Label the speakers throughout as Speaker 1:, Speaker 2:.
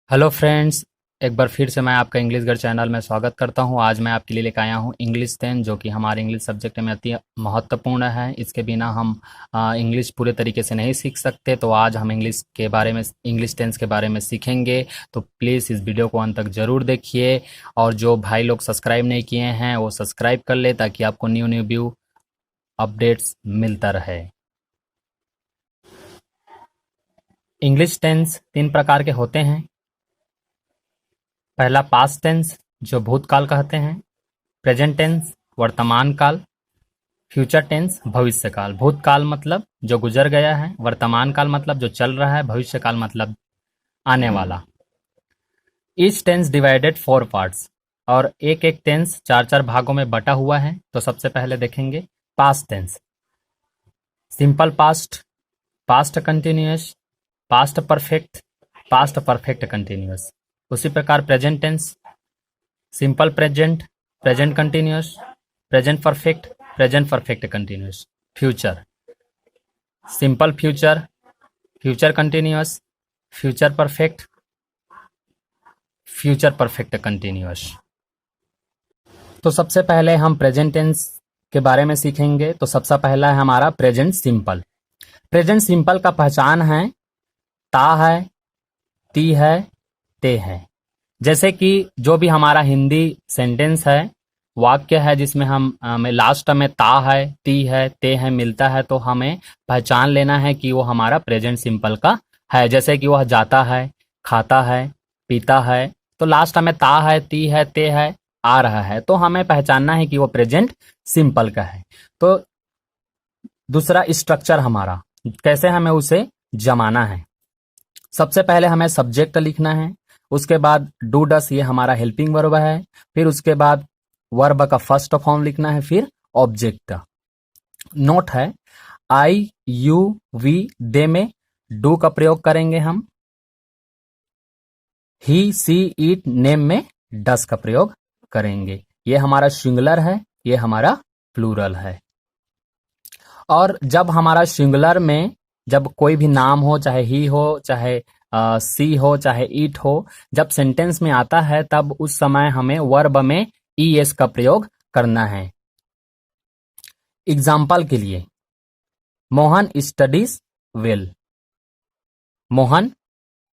Speaker 1: Hello friends. एक बार फिर से मैं आपका इंग्लिश घर चैनल में स्वागत करता हूं। आज मैं आपके लिए लेकर आया हूं इंग्लिश 10, जो कि हमारे इंग्लिश सब्जेक्ट में अति महत्वपूर्ण है। इसके बिना हम इंग्लिश पूरे तरीके से नहीं सीख सकते। तो आज हम इंग्लिश 10 के बारे में सीखेंगे। तो प्लीज़ इस वीडियो को अंत तक ज़रूर देखिए, और जो भाई लोग सब्सक्राइब नहीं किए हैं वो सब्सक्राइब कर ले, ताकि आपको न्यू न्यू व्यू अपडेट्स मिलता रहे। इंग्लिश टेंस 3 प्रकार के होते हैं। पहला पास्ट टेंस, जो भूतकाल कहते हैं। प्रेजेंट टेंस, वर्तमान काल। फ्यूचर टेंस, भविष्य काल। भूतकाल मतलब जो गुजर गया है, वर्तमान काल मतलब जो चल रहा है, भविष्य काल मतलब आने वाला। ईच टेंस डिवाइडेड 4 पार्ट्स, और एक एक टेंस 4 भागों में बटा हुआ है। तो सबसे पहले देखेंगे past tense. Simple past, past continuous, past perfect, past perfect continuous. उसी प्रकार present tense, simple present, present continuous, present perfect, present perfect continuous. Future, simple future, future continuous, future perfect, future perfect continuous. तो सबसे पहले हम present tense के बारे में सीखेंगे। तो सबसे पहला है हमारा प्रेजेंट सिंपल। प्रेजेंट सिंपल का पहचान है ता है, ती है, ते है। जैसे कि जो भी हमारा हिंदी सेंटेंस है, वाक्य है, जिसमें हम लास्ट में ता है, ती है, ते है मिलता है, तो हमें पहचान लेना है कि वो हमारा प्रेजेंट सिंपल का है। जैसे कि वह जाता है, खाता है, पीता है, तो लास्ट में ता है, ती है, ते है आ रहा है, तो हमें पहचानना है कि वो प्रेजेंट सिंपल का है। तो दूसरा स्ट्रक्चर हमारा, कैसे हमें उसे जमाना है। सबसे पहले हमें सब्जेक्ट लिखना है, उसके बाद डू डस, ये हमारा हेल्पिंग वर्ब है। फिर उसके बाद वर्ब का फर्स्ट फॉर्म लिखना है, फिर ऑब्जेक्ट। नोट है, आई यू वी दे में डू का प्रयोग करेंगे हम। ही सी इट नेम में डस का प्रयोग करेंगे। ये हमारा सिंगुलर है, ये हमारा प्लूरल है। और जब हमारा सिंगुलर में जब कोई भी नाम हो, चाहे ही हो, चाहे सी हो, चाहे ईट हो, जब सेंटेंस में आता है तब उस समय हमें वर्ब में ईएस का प्रयोग करना है। एग्जाम्पल के लिए, मोहन स्टडीज वेल। मोहन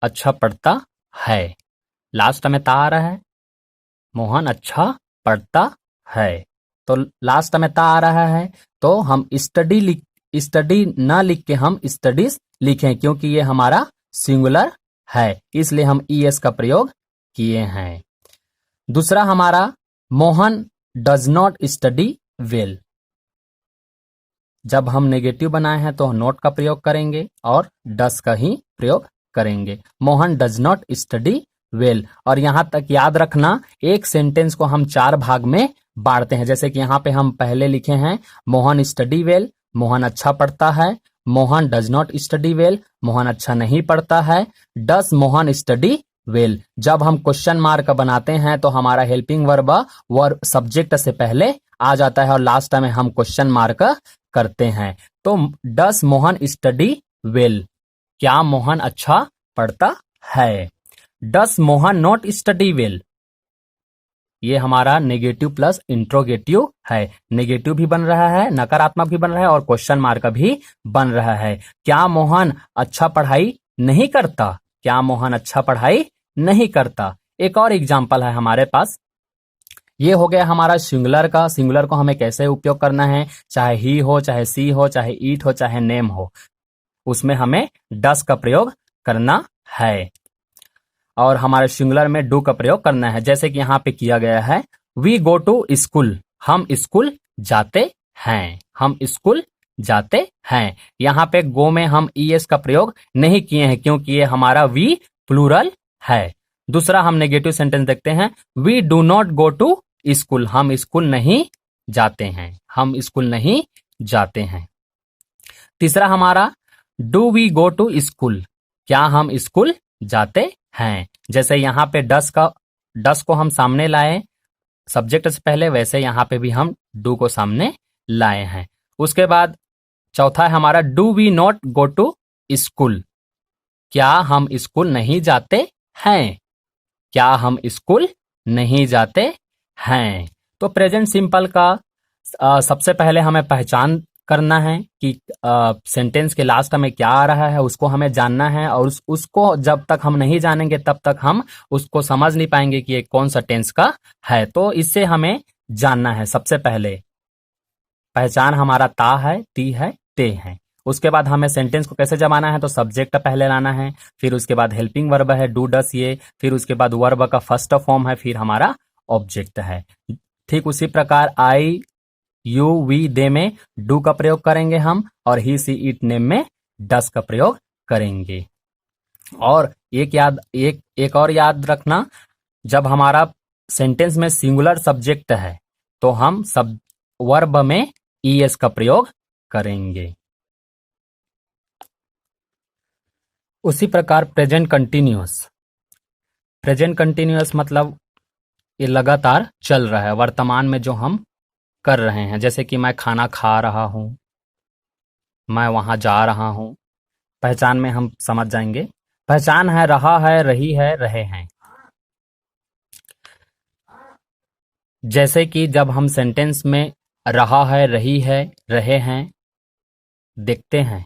Speaker 1: अच्छा पढ़ता है, लास्ट में ता आ रहा है। मोहन अच्छा पढ़ता है, तो लास्ट में ता आ रहा है, तो हम स्टडी ना लिख के हम स्टडीज लिखें, क्योंकि ये हमारा सिंगुलर है, इसलिए हम ईएस का प्रयोग किए हैं। दूसरा हमारा, Mohan does not study well. जब हम नेगेटिव बनाए हैं तो नॉट का प्रयोग करेंगे और डस का ही प्रयोग करेंगे। Mohan does not study well. और यहां तक याद रखना, एक सेंटेंस को हम 4 भाग में बांटते हैं। जैसे कि यहाँ पे हम पहले लिखे हैं मोहन स्टडी वेल, मोहन अच्छा पढ़ता है। Mohan does not study well, Mohan अच्छा नहीं पढ़ता है। डस मोहन स्टडी वेल। जब हम क्वेश्चन मार्क बनाते हैं तो हमारा हेल्पिंग वर्ब सब्जेक्ट से पहले आ जाता है और लास्ट में हम क्वेश्चन मार्क करते हैं। तो डस मोहन स्टडी वेल, क्या मोहन अच्छा पढ़ता है। डस मोहन नॉट स्टडी वेल, ये हमारा नेगेटिव प्लस इंट्रोगेटिव है। नेगेटिव भी बन रहा है, नकारात्मक भी बन रहा है और क्वेश्चन मार्क भी बन रहा है। क्या मोहन अच्छा पढ़ाई नहीं करता, क्या मोहन अच्छा पढ़ाई नहीं करता। एक और एग्जाम्पल है हमारे पास, ये हो गया हमारा सिंगुलर का। सिंगुलर को हमें कैसे उपयोग करना है, चाहे ही हो, चाहे सी हो, चाहे ईट हो, चाहे नेम हो, उसमें हमें डस का प्रयोग करना है और हमारे सिंगुलर में डू का प्रयोग करना है। जैसे कि यहाँ पे किया गया है, वी गो टू स्कूल, हम स्कूल जाते हैं, हम स्कूल जाते हैं। यहाँ पे गो में हम ईएस का प्रयोग नहीं किए हैं, क्योंकि ये हमारा वी प्लूरल है। दूसरा हम नेगेटिव सेंटेंस देखते हैं, we do not go to school, हम स्कूल नहीं जाते हैं, हम स्कूल नहीं जाते हैं। तीसरा हमारा, do we go to school, क्या हम स्कूल जाते हैं। जैसे यहाँ पे डस को हम सामने लाए सब्जेक्ट से पहले, वैसे यहाँ पे भी हम डू को सामने लाए हैं। उसके बाद चौथा है हमारा, do we not go to school, क्या हम स्कूल नहीं जाते हैं। क्या हम स्कूल नहीं जाते हैं। तो प्रेजेंट सिंपल का सबसे पहले हमें पहचान करना है कि सेंटेंस के लास्ट में क्या आ रहा है, उसको हमें जानना है, और उसको जब तक हम नहीं जानेंगे तब तक हम उसको समझ नहीं पाएंगे कि ये कौन सा टेंस का है। तो इससे हमें जानना है। सबसे पहले पहचान हमारा ता है, ती है, ते है। उसके बाद हमें सेंटेंस को कैसे जमाना है, तो सब्जेक्ट पहले लाना है, फिर उसके बाद हेल्पिंग वर्ब है डू डस ये, फिर उसके बाद वर्ब का फर्स्ट फॉर्म है, फिर हमारा ऑब्जेक्ट है। ठीक उसी प्रकार आई यू वी दे में डू का प्रयोग करेंगे हम, और ही सी इट नेम में डस का प्रयोग करेंगे। और एक और याद रखना, जब हमारा सेंटेंस में सिंगुलर सब्जेक्ट है तो हम सब वर्ब में ईएस का प्रयोग करेंगे। उसी प्रकार प्रेजेंट कंटिन्यूअस मतलब ये लगातार चल रहा है, वर्तमान में जो हम कर रहे हैं। जैसे कि मैं खाना खा रहा हूं, मैं वहां जा रहा हूं। पहचान में हम समझ जाएंगे। पहचान है रहा है, रही है, रहे हैं। जैसे कि जब हम सेंटेंस में रहा है, रही है, रहे हैं देखते हैं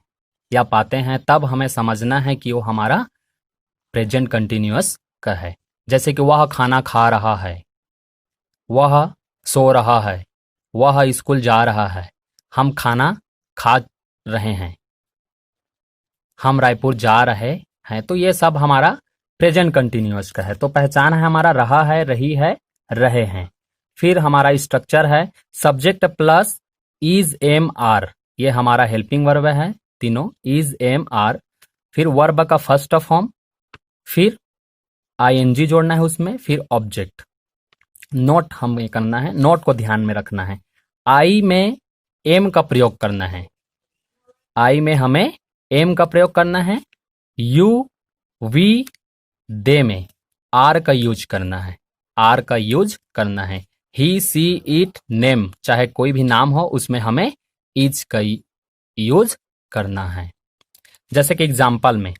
Speaker 1: या पाते हैं, तब हमें समझना है कि वो हमारा प्रेजेंट कंटिन्यूअस का है। जैसे कि वह खाना खा रहा है, वह सो रहा है, वह स्कूल जा रहा है, हम खाना खा रहे हैं, हम रायपुर जा रहे हैं। तो ये सब हमारा प्रेजेंट कंटिन्यूअस का है। तो पहचान है हमारा रहा है, रही है, रहे हैं। फिर हमारा स्ट्रक्चर है subject plus is am are, ये हमारा हेल्पिंग वर्ब है तीनों, इज एम आर। फिर वर्ब का फर्स्ट फॉर्म, फिर आईएनजी जोड़ना है उसमें, फिर ऑब्जेक्ट। नोट हमें करना है, नोट को ध्यान में रखना है। आई में एम का प्रयोग करना है, आई में हमें एम का प्रयोग करना है। यू वी दे में आर का यूज करना है, आर का यूज करना है। ही सी इट नेम, चाहे कोई भी नाम हो उसमें हमें इज का यूज करना है। जैसे कि एग्जाम्पल में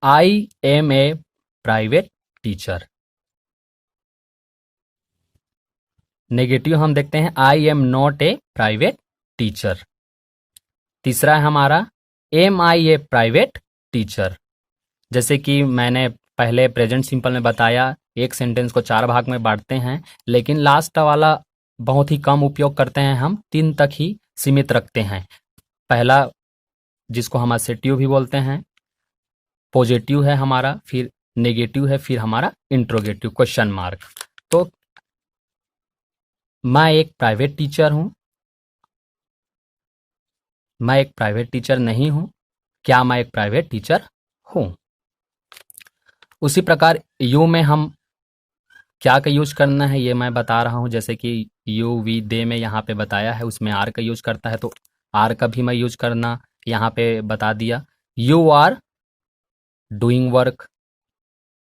Speaker 1: I am a private teacher. Negative हम देखते हैं I am not a private teacher. तीसरा है हमारा am I a private teacher. जैसे कि मैंने पहले प्रेजेंट सिंपल में बताया, एक सेंटेंस को 4 भाग में बांटते हैं, लेकिन लास्ट वाला बहुत ही कम उपयोग करते हैं, हम 3 तक ही सीमित रखते हैं। पहला जिसको हम असेटिव भी बोलते हैं, पॉजिटिव है हमारा, फिर नेगेटिव है, फिर हमारा इंट्रोगेटिव क्वेश्चन मार्क। तो मैं एक प्राइवेट टीचर हूं, मैं एक प्राइवेट टीचर नहीं हूं, क्या मैं एक प्राइवेट टीचर हूं। उसी प्रकार यू में हम क्या का यूज करना है ये मैं बता रहा हूं। जैसे कि यू वी दे में यहाँ पे बताया है, उसमें आर का यूज करता है, तो आर का भी मैं यूज करना यहाँ पे बता दिया। यू आर डूइंग वर्क,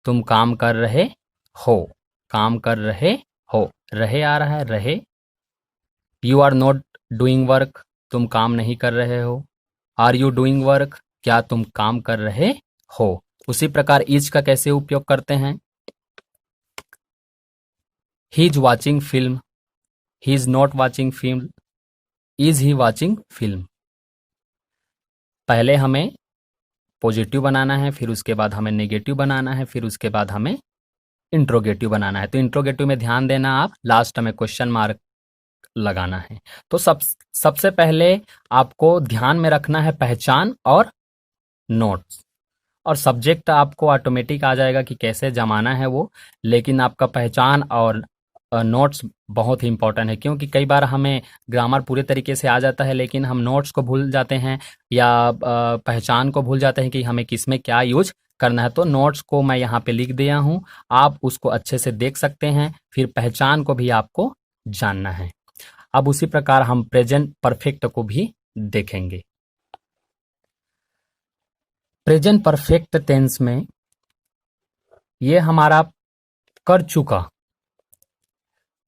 Speaker 1: तुम काम कर रहे हो, काम कर रहे हो, रहे आ रहा है, रहे। You are not doing work, तुम काम नहीं कर रहे हो। आर यू डूइंग वर्क, क्या तुम काम कर रहे हो। उसी प्रकार इज का कैसे उपयोग करते हैं, he is watching film, he is not watching film, is he watching film. पहले हमें पॉजिटिव बनाना है, फिर उसके बाद हमें नेगेटिव बनाना है, फिर उसके बाद हमें इंट्रोगेटिव बनाना है। तो इंट्रोगेटिव में ध्यान देना, आप लास्ट में क्वेश्चन मार्क लगाना है। तो सबसे पहले आपको ध्यान में रखना है पहचान और नोट्स, और सब्जेक्ट आपको ऑटोमेटिक आ जाएगा कि कैसे जमाना है वो, लेकिन आपका पहचान और नोट्स बहुत ही इंपॉर्टेंट है। क्योंकि कई बार हमें ग्रामर पूरे तरीके से आ जाता है, लेकिन हम नोट्स को भूल जाते हैं या पहचान को भूल जाते हैं कि हमें किस में क्या यूज करना है। तो नोट्स को मैं यहाँ पे लिख दिया हूँ, आप उसको अच्छे से देख सकते हैं, फिर पहचान को भी आपको जानना है। अब उसी प्रकार हम प्रेजेंट परफेक्ट को भी देखेंगे। प्रेजेंट परफेक्ट टेंस में ये हमारा कर चुका,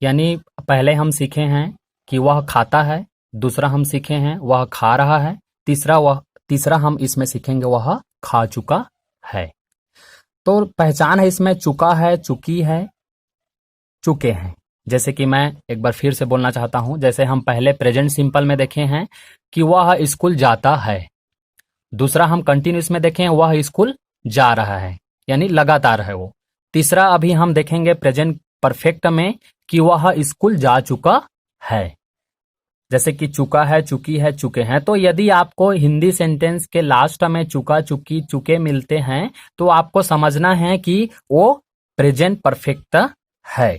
Speaker 1: यानी पहले हम सीखे हैं कि वह खाता है, दूसरा हम सीखे हैं वह खा रहा है, तीसरा हम इसमें सीखेंगे वह खा चुका है। तो पहचान है इसमें चुका है, चुकी है, चुके हैं। जैसे कि मैं एक बार फिर से बोलना चाहता हूं, जैसे हम पहले प्रेजेंट सिंपल में देखे हैं कि वह स्कूल जाता है। दूसरा हम कंटिन्यूस में देखें वह स्कूल जा रहा है, यानी लगातार है वो। तीसरा अभी हम देखेंगे प्रेजेंट परफेक्ट में कि वह स्कूल जा चुका है। जैसे कि चुका है, चुकी है, चुके हैं। तो यदि आपको हिंदी सेंटेंस के लास्ट में चुका, चुकी, चुके मिलते हैं तो आपको समझना है कि वो प्रेजेंट परफेक्ट है।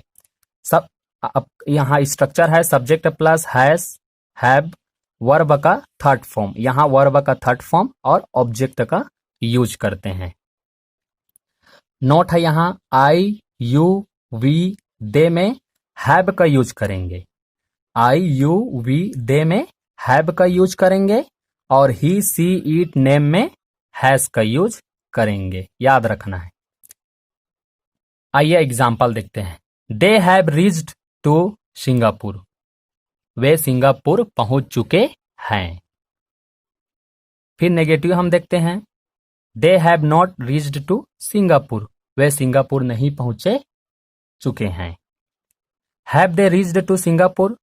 Speaker 1: सब यहाँ स्ट्रक्चर है subject plus has, have, verb का थर्ड फॉर्म। यहाँ वर्ब का थर्ड फॉर्म और ऑब्जेक्ट का यूज करते हैं। नोट है यहाँ आई, यू, वी, दे में हैव का यूज करेंगे। आई, यू, वी, दे में हैव का यूज करेंगे और ही, सी, इट, नेम में हैज का यूज करेंगे। याद रखना है। आइए एग्जाम्पल देखते हैं। They have reached to Singapore. वे सिंगापुर पहुंच चुके हैं। फिर नेगेटिव हम देखते हैं। They have not reached to Singapore. वे सिंगापुर नहीं पहुंचे चुके हैं। Have they reached to Singapore?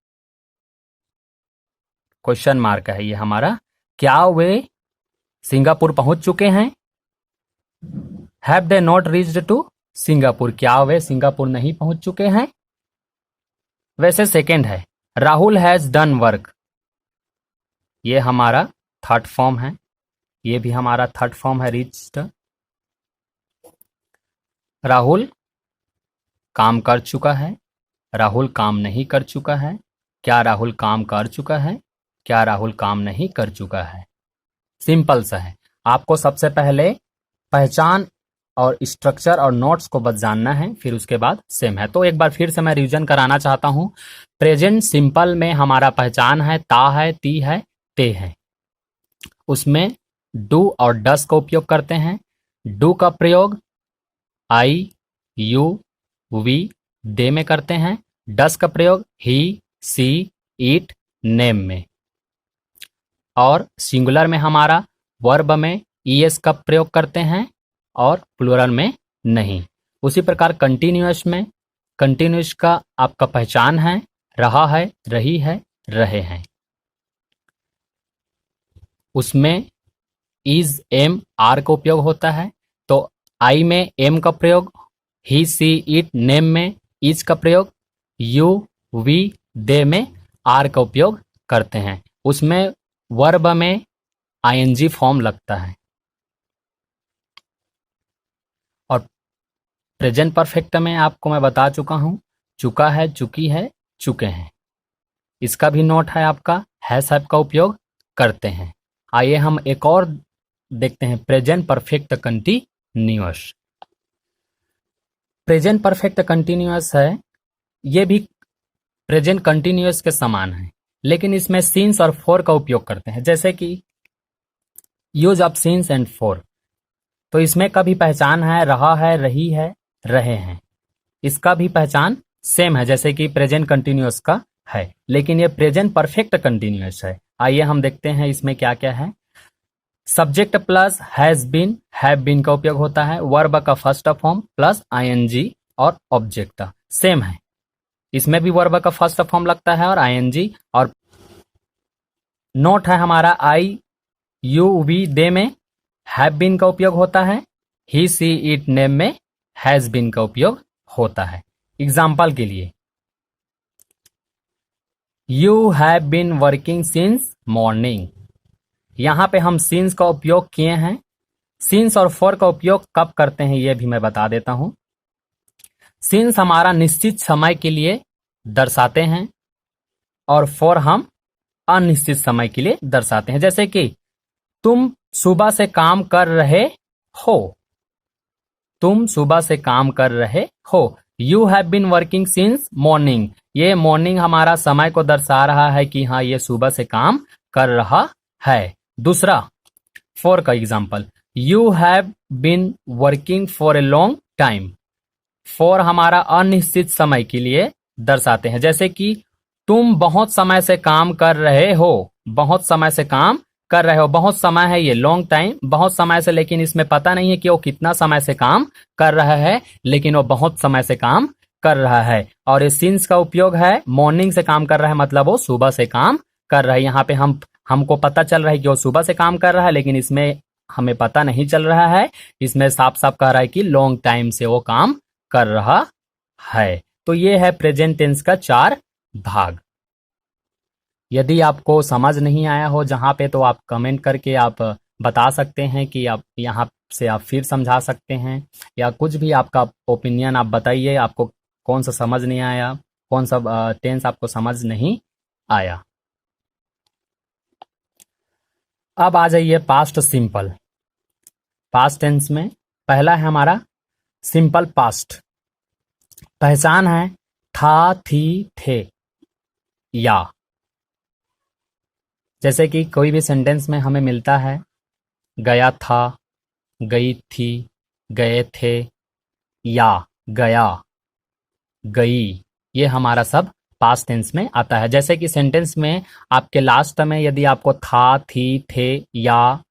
Speaker 1: Question mark है ये हमारा। क्या वे सिंगापुर पहुंच चुके हैं? Have they not reached to Singapore? क्या वे सिंगापुर नहीं पहुंच चुके हैं? वैसे सेकेंड है राहुल हैज डन वर्क। ये हमारा थर्ड फॉर्म है। ये भी हमारा थर्ड फॉर्म है रीच्ड। राहुल काम कर चुका है। राहुल काम नहीं कर चुका है। क्या राहुल काम कर चुका है? क्या राहुल काम नहीं कर चुका है? सिंपल सा है। आपको सबसे पहले पहचान और स्ट्रक्चर और नोट्स को बस जानना है, फिर उसके बाद सेम है। तो एक बार फिर से मैं रिवीजन कराना चाहता हूं। प्रेजेंट सिंपल में हमारा पहचान है ता है, ती है, ते है। उसमें डू और डस का उपयोग करते हैं। डू का प्रयोग आई, यू, वी, दे में करते हैं। डस का प्रयोग ही, सी, इट, नेम में। और सिंगुलर में हमारा वर्ब में ईएस का प्रयोग करते हैं और प्लूरल में नहीं। उसी प्रकार कंटिन्यूअस में कंटिन्यूअस का आपका पहचान है रहा है, रही है, रहे हैं। उसमें इज, एम, आर का उपयोग होता है। तो आई में एम का प्रयोग, ही, सी, इट, नेम में इज का प्रयोग, यू, वी, दे में आर का उपयोग करते हैं। उसमें वर्ब में आईएनजी फॉर्म लगता है। और प्रेजेंट परफेक्ट में आपको मैं बता चुका हूं चुका है, चुकी है, चुके हैं। इसका भी नोट है आपका हैज हैव का उपयोग करते हैं। आइए हम एक और देखते हैं present perfect continuous. Present perfect continuous है, ये भी प्रेजेंट कंटिन्यूअस के समान है, लेकिन इसमें सिंस और फॉर का उपयोग करते हैं। जैसे कि use of since and for. तो इसमें का भी पहचान है रहा है, रही है, रहे हैं। इसका भी पहचान सेम है जैसे कि प्रेजेंट कंटिन्यूअस का है, लेकिन ये प्रेजेंट परफेक्ट कंटिन्यूअस है। आइए हम देखते हैं इसमें क्या क्या है। Subject plus has been, have been का उपयोग होता है। वर्ब का फर्स्ट फॉर्म प्लस आईएनजी और ऑब्जेक्ट सेम है। इसमें भी वर्ब का फर्स्ट फॉर्म लगता है और आईएनजी। और नोट है हमारा आई, यू, वी, दे में हैव बीन का उपयोग होता है। ही, सी, इट, नेम में हैज बीन का उपयोग होता है। एग्जाम्पल के लिए you have been working since morning. यहां पे हम सिंस का उपयोग किए हैं। सिंस और फॉर का उपयोग कब करते हैं ये भी मैं बता देता हूं। सिंस हमारा निश्चित समय के लिए दर्शाते हैं और फॉर हम अनिश्चित समय के लिए दर्शाते हैं। जैसे कि तुम सुबह से काम कर रहे हो। तुम सुबह से काम कर रहे हो। You have been working since morning. ये मॉर्निंग हमारा समय को दर्शा रहा है कि हाँ ये सुबह से काम कर रहा है। दूसरा फॉर का example, you have been working for a long time. For हमारा अनिश्चित समय के लिए दर्शाते हैं। जैसे कि तुम बहुत समय से काम कर रहे हो। बहुत समय से काम कर रहे हो, बहुत समय है, ये लॉन्ग टाइम, बहुत समय से, लेकिन इसमें पता नहीं है कि वो कितना समय से काम कर रहा है, लेकिन वो बहुत समय से काम कर रहा है। और ये सिंस का उपयोग है, मॉर्निंग से काम कर रहा है, मतलब वो सुबह से काम कर रहा है। यहाँ पे हमको पता चल रहा है कि वो सुबह से काम कर रहा है, लेकिन इसमें हमें पता नहीं चल रहा है। इसमें साफ साफ कह रहा है कि लॉन्ग टाइम से वो काम कर रहा है। तो ये है प्रेजेंट टेंस का 4 भाग। यदि आपको समझ नहीं आया हो जहां पे, तो आप कमेंट करके आप बता सकते हैं कि आप यहाँ से आप फिर समझा सकते हैं, या कुछ भी आपका ओपिनियन आप बताइए, आपको कौन सा समझ नहीं आया, कौन सा टेंस आपको समझ नहीं आया। अब आ जाइए पास्ट सिंपल। पास्ट टेंस में पहला है हमारा सिंपल पास्ट। पहचान है था, थी, थे, या। जैसे कि कोई भी सेंटेंस में हमें मिलता है गया था, गई थी, गए थे, या गया, गई, ये हमारा सब पास्ट टेंस में आता है। जैसे कि सेंटेंस में आपके लास्ट में यदि आपको था, थी, थे, या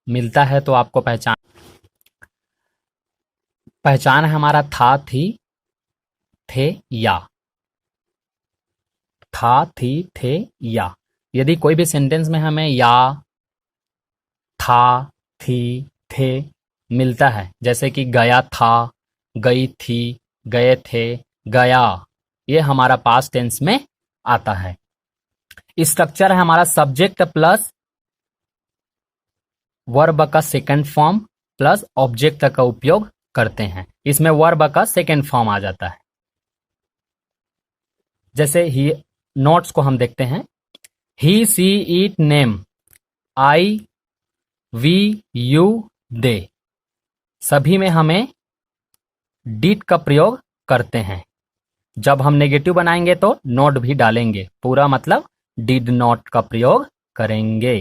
Speaker 1: मिलता है तो आपको पहचान है हमारा था, थी, थे, या। था, थी, थे, या। यदि कोई भी सेंटेंस में हमें या, था, थी, थे मिलता है, जैसे कि गया था, गई थी, गए थे, गया, ये हमारा पास्ट टेंस में आता है। स्ट्रक्चर है हमारा सब्जेक्ट प्लस वर्ब का सेकंड फॉर्म प्लस ऑब्जेक्ट का उपयोग करते हैं। इसमें वर्ब का सेकंड फॉर्म आ जाता है। जैसे ही नोट्स को हम देखते हैं, he, she, it, name, I, we, you, they, सभी में हमें डिड का प्रयोग करते हैं। जब हम नेगेटिव बनाएंगे तो नॉट भी डालेंगे, पूरा मतलब डिड नॉट का प्रयोग करेंगे।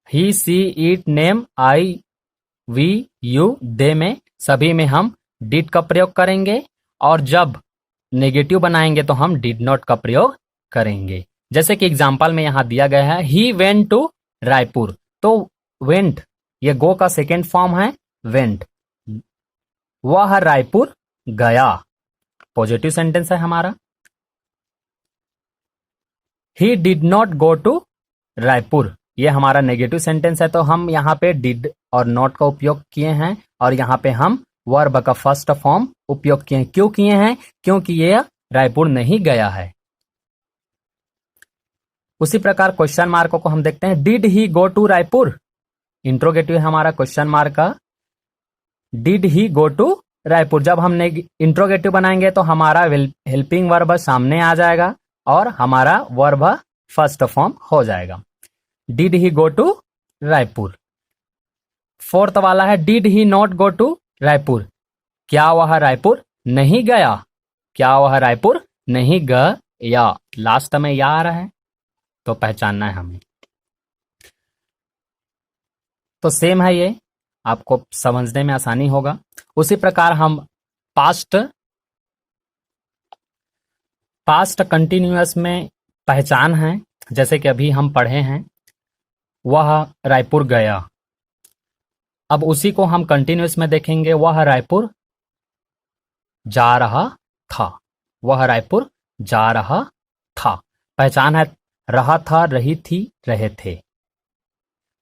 Speaker 1: He, she, it, name, I, we, you, they में सभी में हम डिड का प्रयोग करेंगे, और जब नेगेटिव बनाएंगे तो हम डिड नॉट का प्रयोग करेंगे। जैसे कि एग्जाम्पल में यहां दिया गया है ही वेंट टू रायपुर, तो वेंट ये गो का सेकेंड फॉर्म है वेंट, वह रायपुर गया, पॉजिटिव सेंटेंस है हमारा। He did not go to Raipur, ये हमारा नेगेटिव सेंटेंस है, तो हम यहाँ पे डिड और नॉट का उपयोग किए हैं, और यहाँ पे हम वर्ब का फर्स्ट फॉर्म उपयोग किए हैं। क्यों किए हैं? क्योंकि ये रायपुर नहीं गया है। उसी प्रकार क्वेश्चन मार्क को हम देखते हैं, did he go to Raipur, interrogative है हमारा क्वेश्चन मार्क का, did he go to Raipur. जब हम इंट्रोगेटिव बनाएंगे तो हमारा हेल्पिंग वर्ब सामने आ जाएगा और हमारा वर्ब फर्स्ट फॉर्म हो जाएगा। Did he go to Raipur. Fourth वाला है did he not go to Raipur, क्या वह रायपुर नहीं गया, क्या वह रायपुर नहीं गया, लास्ट में या आ रहा है तो पहचानना है हमें। तो सेम है ये, आपको समझने में आसानी होगा। उसी प्रकार हम पास्ट कंटिन्यूअस में पहचान है, जैसे कि अभी हम पढ़े हैं वह रायपुर गया। अब उसी को हम कंटिन्यूअस में देखेंगे, वह रायपुर जा रहा था, वह रायपुर जा रहा था। पहचान है रहा था, रही थी, रहे थे,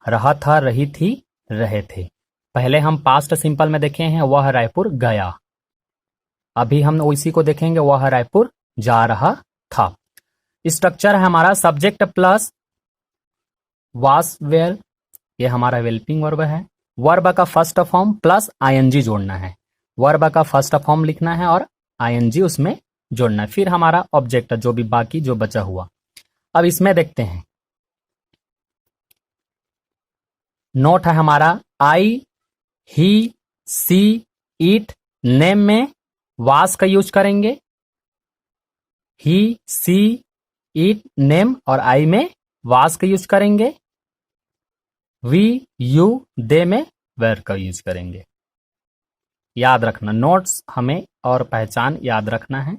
Speaker 1: रहा था, रही थी, रहे थे। पहले हम पास्ट सिंपल में देखे हैं वह रायपुर गया, अभी हम उसी को देखेंगे वह रायपुर जा रहा था। स्ट्रक्चर है हमारा सब्जेक्ट प्लस वास वेयर, ये हमारा हेल्पिंग वर्ब है, वर्ब का फर्स्ट फॉर्म प्लस आईएनजी जोड़ना है, वर्ब का फर्स्ट फॉर्म लिखना है और आईएनजी उसमें जोड़ना है, फिर हमारा ऑब्जेक्ट जो भी बाकी जो बचा हुआ। अब इसमें देखते हैं, नोट है हमारा आई, ही, सी, इट, नेम में वास का यूज करेंगे, ही, सी, इट, नेम और आई में वास का यूज करेंगे, वी, यू, दे में वेर का यूज करेंगे। याद रखना, नोट्स हमें और पहचान याद रखना है।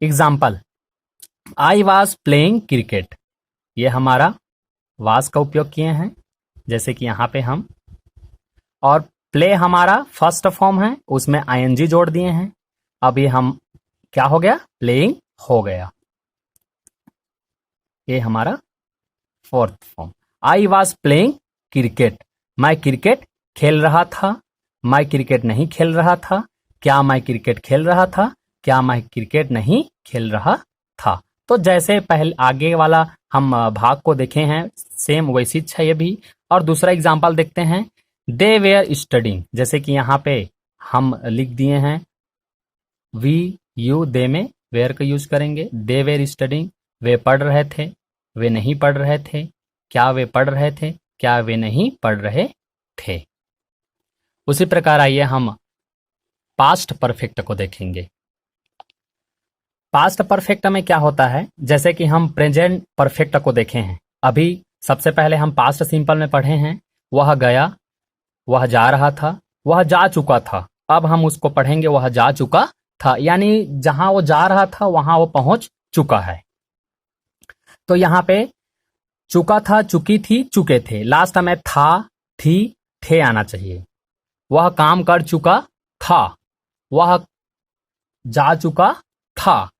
Speaker 1: Example, I was playing cricket, ये हमारा वाज का उपयोग किए हैं, जैसे कि यहाँ पे हम, और प्ले हमारा फर्स्ट फॉर्म है, उसमें आईएनजी जोड़ दिए हैं। अब ये हम क्या हो गया, प्लेइंग हो गया। ये हमारा fourth form. I was playing cricket, मैं क्रिकेट खेल रहा था। मैं क्रिकेट नहीं खेल रहा था। क्या मैं क्रिकेट खेल रहा था? क्या मैं क्रिकेट नहीं खेल रहा था। तो जैसे पहले आगे वाला हम भाग को देखे हैं, सेम वैसी है ये भी। और दूसरा एग्जांपल देखते हैं, दे वेयर स्टडिंग, जैसे कि यहाँ पे हम लिख दिए हैं वी यू दे में वेयर का यूज करेंगे। दे वेयर स्टडिंग, वे पढ़ रहे थे, वे नहीं पढ़ रहे थे। क्या वे पढ़ रहे थे? क्या वे नहीं पढ़ रहे थे। उसी प्रकार आइए हम पास्ट परफेक्ट को देखेंगे। पास्ट परफेक्ट में क्या होता है, जैसे कि हम प्रेजेंट परफेक्ट को देखे हैं। अभी सबसे पहले हम पास्ट सिंपल में पढ़े हैं, वह गया, वह जा रहा था, वह जा चुका था। अब हम उसको पढ़ेंगे, वह जा चुका था, यानी जहां वो जा रहा था वहां वो पहुंच चुका है। तो यहां पे चुका था, चुकी थी, चुके थे, लास्ट में था, थी, थे आना चाहिए। वह काम कर चुका था, वह जा चुका था,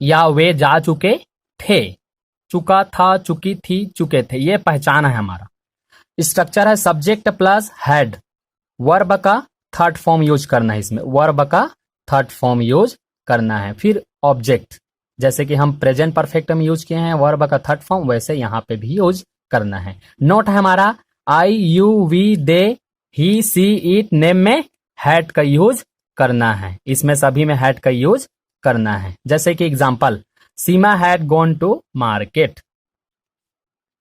Speaker 1: या वे जा चुके थे। चुका था, चुकी थी, चुके थे, ये पहचान है हमारा। स्ट्रक्चर है सब्जेक्ट प्लस हैड, वर्ब का थर्ड फॉर्म यूज करना है, इसमें वर्ब का थर्ड फॉर्म यूज करना है। फिर ऑब्जेक्ट, जैसे कि हम प्रेजेंट परफेक्ट में यूज किए हैं वर्ब का थर्ड फॉर्म, वैसे यहां पे भी यूज करना है। नोट है हमारा I you we they he she it name में हैड का यूज करना है, इसमें सभी में हैड का यूज करना है। जैसे कि example, Seema had gone to market,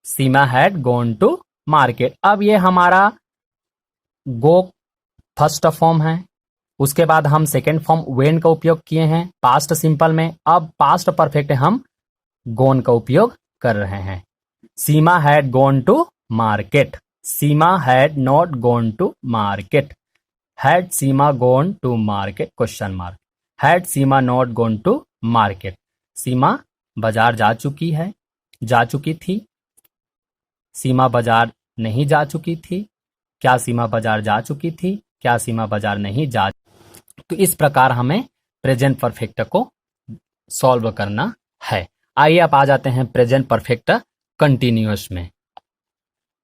Speaker 1: Seema had gone to market. अब ये हमारा गो फर्स्ट फॉर्म है, उसके बाद हम सेकेंड फॉर्म वेन का उपयोग किए हैं पास्ट सिंपल में। अब पास्ट परफेक्ट हम गोन का उपयोग कर रहे हैं। Seema had gone to market, Seema had not gone to market. Had Seema gone to market, question mark. Had Seema not gone to market, Seema बाजार जा चुकी है, जा चुकी थी। सीमा बाजार नहीं जा चुकी थी, क्या सीमा बाजार जा चुकी थी? क्या सीमा बाजार नहीं जा। तो इस प्रकार हमें प्रेजेंट परफेक्ट को सॉल्व करना है। आइए आप आ जाते हैं प्रेजेंट परफेक्ट कंटिन्यूअस में।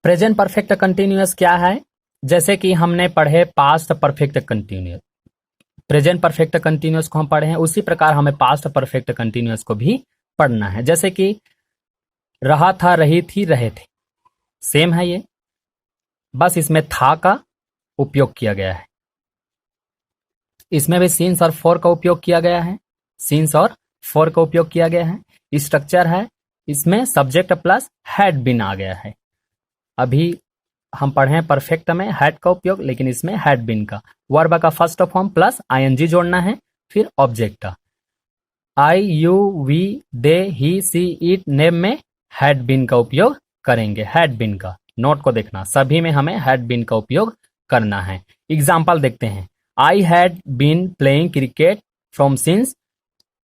Speaker 1: प्रेजेंट परफेक्ट कंटिन्यूअस क्या है, जैसे कि हमने पढ़े past perfect continuous, present perfect continuous को हम पढ़े हैं, उसी प्रकार हमें पास्ट परफेक्ट कंटिन्यूअस को भी पढ़ना है। जैसे कि रहा था, रही थी, रहे थे, सेम है ये, बस इसमें था का उपयोग किया गया है। इसमें भी सीन्स और फॉर का उपयोग किया गया है, सीन्स और फॉर का उपयोग किया गया है। स्ट्रक्चर है, इसमें सब्जेक्ट प्लस हैड बीन आ गया है। अभी हम पढ़े हैं परफेक्ट में हैड का उपयोग, लेकिन इसमें हैड बीन का। वर्ब का फर्स्ट फॉर्म प्लस आईएनजी जोड़ना है, फिर object. I you we they he she it name में हैड बीन का उपयोग करेंगे, हैड बीन का। नोट को देखना, सभी में हमें हैड बीन का उपयोग करना है। एग्जाम्पल देखते हैं, I had been playing cricket from since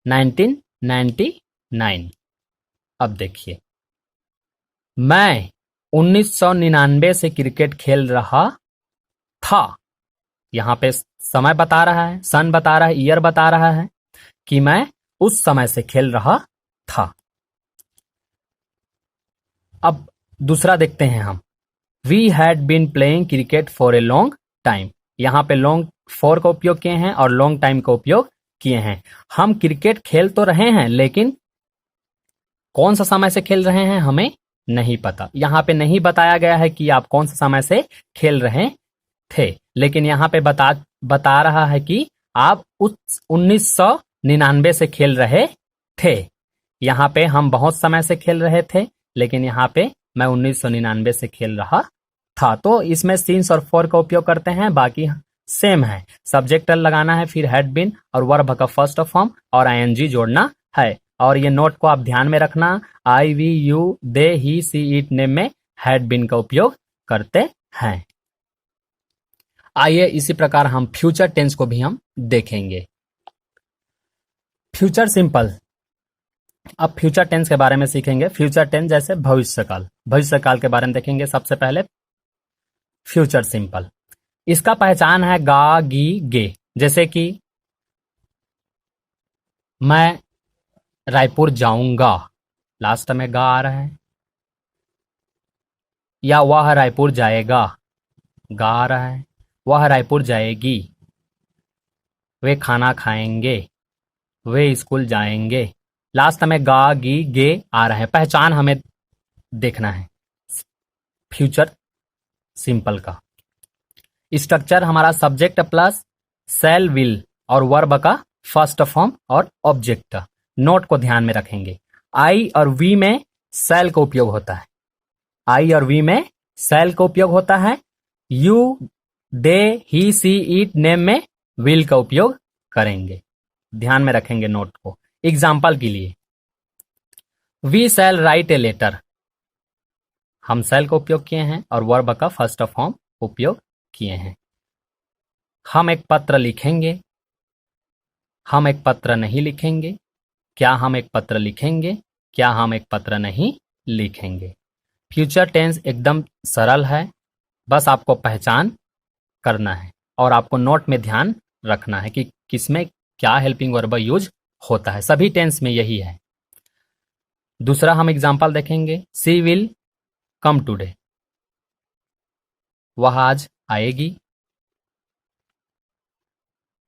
Speaker 1: 1999। अब देखिए, मैं 1999 से क्रिकेट खेल रहा था। यहां पे समय बता रहा है, सन बता रहा है, ईयर बता रहा है कि मैं उस समय से खेल रहा था। अब दूसरा देखते हैं हम, we had been playing cricket for a long time. यहां पे लॉन्ग फॉर का उपयोग किए हैं और लॉन्ग टाइम का उपयोग किए हैं। हम क्रिकेट खेल तो रहे हैं, लेकिन कौन सा समय से खेल रहे हैं हमें नहीं पता। यहां पे नहीं बताया गया है कि आप कौन सा समय से खेल रहे थे, लेकिन यहां पे बता रहा है कि आप उस 1999 से खेल रहे थे। यहां पे हम बहुत समय से खेल रहे थे, लेकिन यहां पे मैं 1999 से खेल रहा था। तो इसमें सिंस और फॉर का उपयोग करते हैं, बाकी सेम है। सब्जेक्ट लगाना है, फिर हैड बीन और वर्ब का फर्स्ट फॉर्म और आईएनजी जोड़ना है। और ये नोट को आप ध्यान में रखना, I we you they he she it name में हैड बीन का उपयोग करते हैं। आइए इसी प्रकार हम फ्यूचर टेंस को भी हम देखेंगे। फ्यूचर सिंपल, अब फ्यूचर टेंस के बारे में सीखेंगे। फ्यूचर टेंस जैसे भविष्यकाल, भविष्यकाल के बारे में देखेंगे। सबसे पहले फ्यूचर सिंपल, इसका पहचान है गा गी गे। जैसे कि मैं रायपुर जाऊंगा, लास्ट में गा आ रहा है। या वह रायपुर जाएगा, गा आ रहा है। वह रायपुर जाएगी, वे खाना खाएंगे, वे स्कूल जाएंगे। लास्ट में गा गी गे आ रहा है। पहचान हमें देखना है फ्यूचर सिंपल का। स्ट्रक्चर हमारा सब्जेक्ट प्लस शैल विल और वर्ब का फर्स्ट फॉर्म और ऑब्जेक्ट। नोट को ध्यान में रखेंगे। आई और वी में शैल का उपयोग होता है। आई और वी में शैल का उपयोग होता है। You, they, he, she, it, name में विल का उपयोग करेंगे। ध्यान में रखेंगे नोट को। एग्जाम्पल के लिए, we shall write a letter, हम शैल का उपयोग किए हैं और वर्ब का फर्स्ट फॉर्म उपयोग किए हैं। हम एक पत्र लिखेंगे, हम एक पत्र नहीं लिखेंगे। क्या हम एक पत्र लिखेंगे, क्या हम एक पत्र नहीं लिखेंगे। फ्यूचर टेंस एकदम सरल है, बस आपको पहचान करना है और आपको नोट में ध्यान रखना है कि किसमें क्या हेल्पिंग वर्ब यूज होता है। सभी टेंस में यही है। दूसरा हम एग्जांपल देखेंगे। सी विल कम टुडे, वह आज आएगी,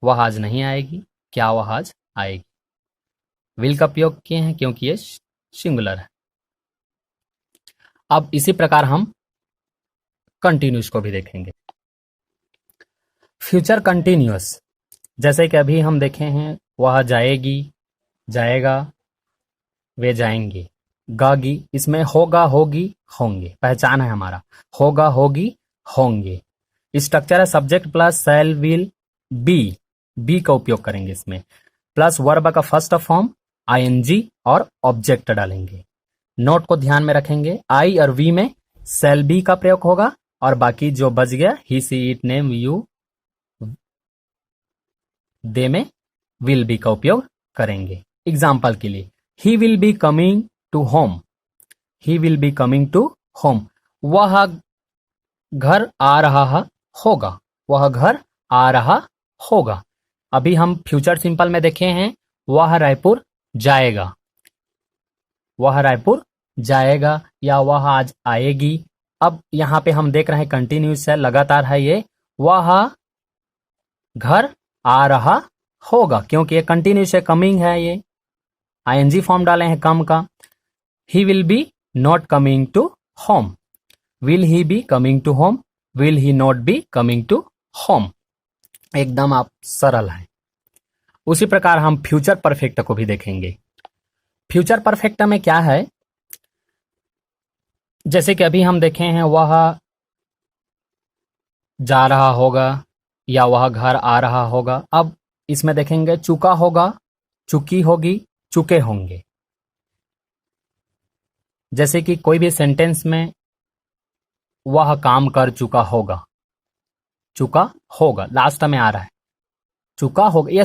Speaker 1: वह आज नहीं आएगी। क्या वह आज आएगी। विल का उपयोग किए हैं क्योंकि ये सिंगुलर है। अब इसी प्रकार हम कंटिन्यूस को भी देखेंगे। फ्यूचर कंटिन्यूअस, जैसे कि अभी हम देखे हैं, वह जाएगी, जाएगा, वे जाएंगे। गागी, इसमें होगा, होगी, होंगे। पहचान है हमारा होगा, होगी, होंगे। स्ट्रक्चर है subject plus shall will be, be का उपयोग करेंगे इसमें, प्लस वर्ब का फर्स्ट फॉर्म आईएनजी और ऑब्जेक्ट डालेंगे। नोट को ध्यान में रखेंगे। आई और वी में शैल बी का प्रयोग होगा और बाकी जो बच गया he, she, it, name, you, they में विल बी का उपयोग करेंगे। एग्जाम्पल के लिए, he will be coming to home, he will be coming to home. वह घर आ रहा होगा, वह घर आ रहा होगा। अभी हम फ्यूचर सिंपल में देखे हैं, वह रायपुर जाएगा, वह रायपुर जाएगा या वह आज आएगी। अब यहां पे हम देख रहे हैं कंटिन्यूस है, लगातार है ये। वह घर आ रहा होगा क्योंकि ये कंटिन्यूस है, कमिंग है, ये आईएनजी फॉर्म डाले हैं कम का। He will be not coming to home, will he be coming to home, will he not be coming to home. एकदम आप सरल है। उसी प्रकार हम फ्यूचर परफेक्ट को भी देखेंगे। फ्यूचर परफेक्ट में क्या है, जैसे कि अभी हम देखे हैं, वह जा रहा होगा या वह घर आ रहा होगा। अब इसमें देखेंगे चुका होगा, चुकी होगी, चुके होंगे। जैसे कि कोई भी सेंटेंस में वह काम कर चुका होगा, चुका होगा लास्ट में आ रहा है, चुका होगा। यह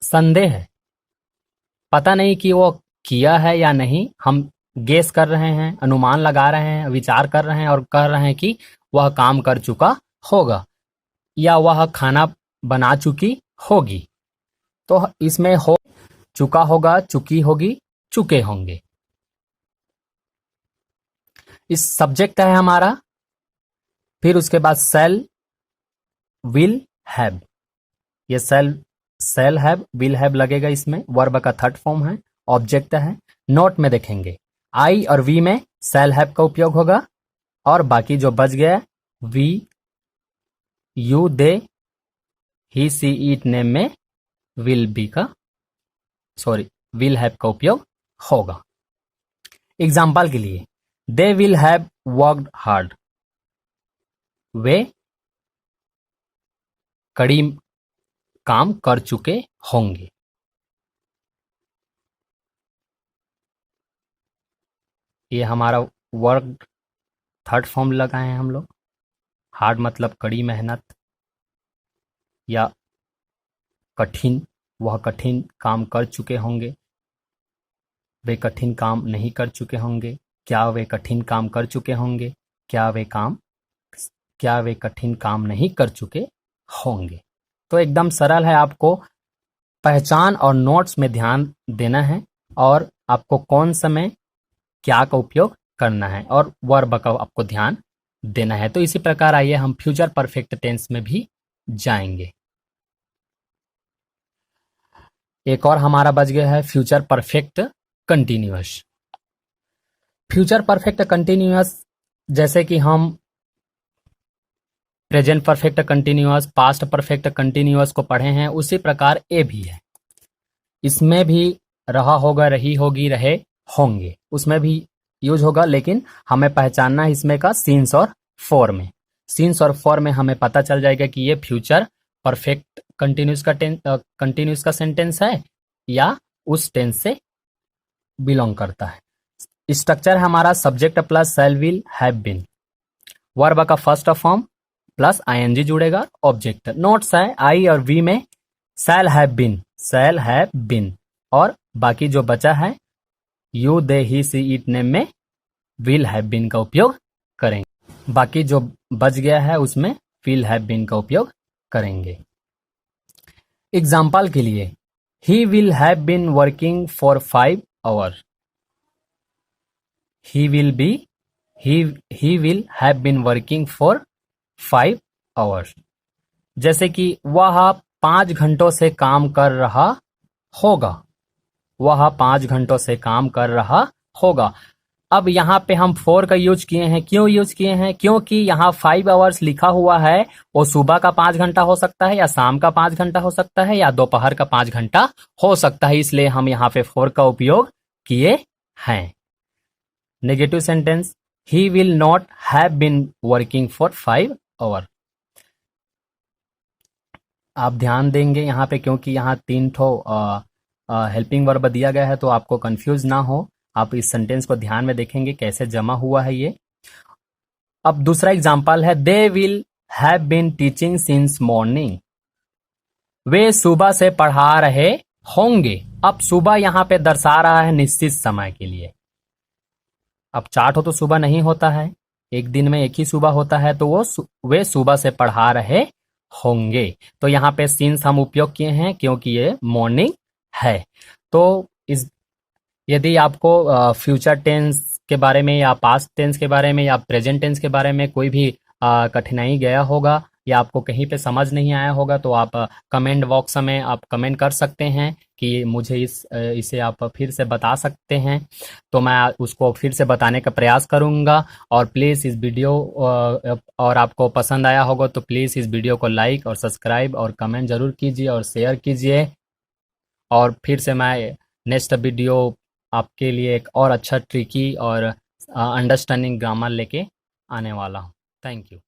Speaker 1: संदेह है, पता नहीं कि वो किया है या नहीं। हम गेस कर रहे हैं, अनुमान लगा रहे हैं, विचार कर रहे हैं और कह रहे हैं कि वह काम कर चुका होगा या वह खाना बना चुकी होगी। तो इसमें हो चुका होगा, चुकी होगी, चुके होंगे। इस सब्जेक्ट है हमारा। फिर उसके बाद शैल विल हैव, ये शैल हैव विल हैव लगेगा इसमें। वर्ब का थर्ड फॉर्म है, ऑब्जेक्ट है। नोट में देखेंगे आई और वी में शैल हैव का उपयोग होगा और बाकी जो बच गया we, you, they, he, she, it, name में विल हैव का उपयोग होगा। एग्जाम्पल के लिए, they will have worked hard, वे कड़ी काम कर चुके होंगे। ये हमारा वर्क थर्ड फॉर्म लगाए हैं हम लोग। हार्ड मतलब कड़ी मेहनत या कठिन, वह कठिन काम कर चुके होंगे। वे कठिन काम नहीं कर चुके होंगे, क्या वे कठिन काम कर चुके होंगे, क्या वे कठिन काम नहीं कर चुके होंगे। तो एकदम सरल है, आपको पहचान और नोट्स में ध्यान देना है और आपको कौन समय क्या का उपयोग करना है और वर्ब का आपको ध्यान देना है। तो इसी प्रकार आइए हम फ्यूचर परफेक्ट टेंस में भी जाएंगे। एक और हमारा बच गया है future perfect continuous. Future perfect continuous जैसे कि हम present perfect continuous, past perfect continuous को पढ़े हैं, उसी प्रकार ए भी है। इसमें भी रहा होगा, रही होगी, रहे होंगे, उसमें भी यूज होगा, लेकिन हमें पहचानना है इसमें का सीन्स और फॉर में। सीन्स और फॉर में हमें पता चल जाएगा कि ये फ्यूचर परफेक्ट कंटिन्यूस का सेंटेंस है या उस टेंस से बिलोंग करता है। स्ट्रक्चर है हमारा subject plus shall will have been, verb का फर्स्ट फॉर्म प्लस आईएनजी जुड़ेगा, ऑब्जेक्ट। नोट्स है आई और वी में शैल हैव बीन और बाकी जो बचा है you they he she it name में विल हैव बीन का उपयोग करेंगे। बाकी जो बच गया है उसमें विल हैव बीन का उपयोग करेंगे। एग्जाम्पल के लिए he will have been working for 5 hours, he will have been working for 5 hours। जैसे कि वह 5 घंटों से काम कर रहा होगा, वह 5 घंटों से काम कर रहा होगा। अब यहाँ पे हम फॉर का यूज किए हैं, क्यों यूज किए हैं? क्योंकि यहाँ 5 hours लिखा हुआ है, वो सुबह का 5 घंटा हो सकता है या शाम का 5 घंटा हो सकता है या दोपहर का 5 घंटा हो सकता है, इसलिए हम यहाँ पे फॉर का उपयोग किए हैं। Negative sentence he will not have been working for 5 hours। आप ध्यान देंगे यहाँ पे क्योंकि यहाँ 3 हेल्पिंग वर्ब दिया गया है, तो आपको कंफ्यूज ना हो, आप इस सेंटेंस को ध्यान में देखेंगे कैसे जमा हुआ है ये। अब दूसरा एग्जांपल है they will have been teaching since morning, वे सुबह से पढ़ा रहे होंगे। अब सुबह यहाँ पे दर्शा रहा है निश्चित समय के लिए। अब 4 तो सुबह नहीं होता है, एक दिन में एक ही सुबह होता है, तो वे सुबह से पढ़ा रहे होंगे। तो यहाँ पे सिंस हम उपयोग किए हैं क्योंकि ये मॉर्निंग है। तो यदि आपको फ्यूचर टेंस के बारे में या पास्ट टेंस के बारे में या प्रेजेंट टेंस के बारे में कोई भी कठिनाई गया होगा या आपको कहीं पे समझ नहीं आया होगा, तो आप कमेंट बॉक्स में आप कमेंट कर सकते हैं कि मुझे इसे आप फिर से बता सकते हैं, तो मैं उसको फिर से बताने का प्रयास करूंगा। और प्लीज़ इस वीडियो और आपको पसंद आया होगा तो प्लीज़ इस वीडियो को लाइक और सब्सक्राइब और कमेंट ज़रूर कीजिए और शेयर कीजिए। और फिर से मैं नेक्स्ट वीडियो आपके लिए एक और अच्छा ट्रिकी और अंडरस्टैंडिंग ग्रामर लेके आने वाला हूँ। Thank you.